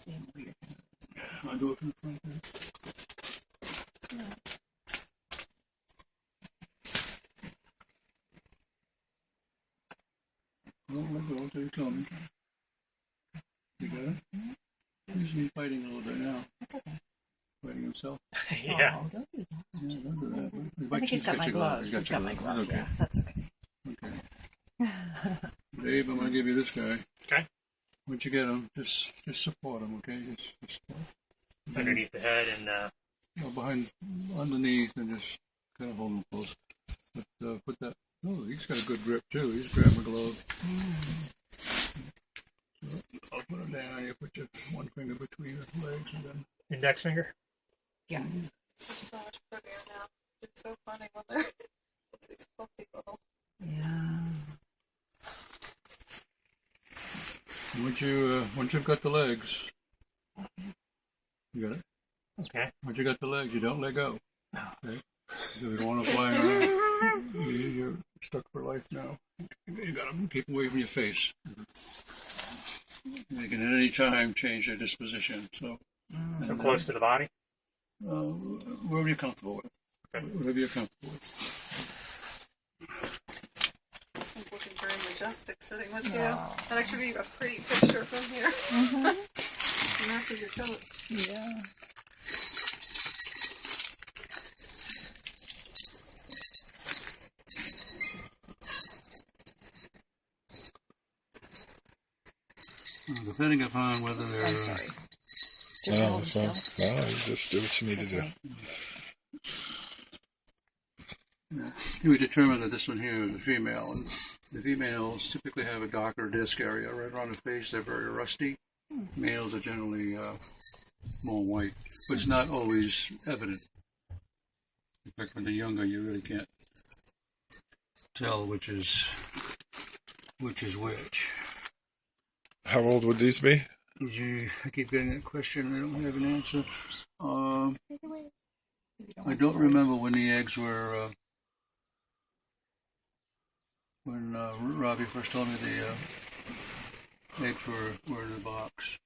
seeing where your finger is. I'll do it from the front there. Yeah. Don't let go until you tell me. You got it? Mm-hmm. He's fighting a little bit now. That's okay. Fighting himself. Yeah. Oh, don't do that. Yeah, don't do that. I think he's got my gloves. He's got my gloves. Okay. Yeah, that's okay. Okay. Dave, I'm going to give you this guy. Okay. Once you get him, just support him, okay? Just Underneath the head and underneath, and just kind of hold him close. But put that. Oh, he's got a good grip too. He's grabbing a glove. So I'll put him down. You put your one finger between his legs, and then. index finger. Yeah. They're so much prettier now. It's so funny when they're it's these fluffy little. Yeah. Once you've got the legs, you got it. Okay. Once you got the legs, you don't let go. Okay. So you don't want to fly around. You're stuck for life now. You got to keep away from your face. They can at any time change their disposition. So Close to the body. Wherever you're comfortable with. Okay. Whatever you're comfortable with. This one's looking very majestic sitting with you. That actually be a pretty picture from here. It matches your coat. Yeah. Depending upon whether they're. I'm sorry. No, that's fine. No, you just do what you need to do. We determined that this one here is a female, and the females typically have a darker disc area right around the face. They're very rusty. Males are generally more white, but it's not always evident. In fact, when they're younger, you really can't tell which is which. How old would these be? I keep getting that question. I don't have an answer. I don't remember when the eggs were. When Robbie first told me the eggs were in the box.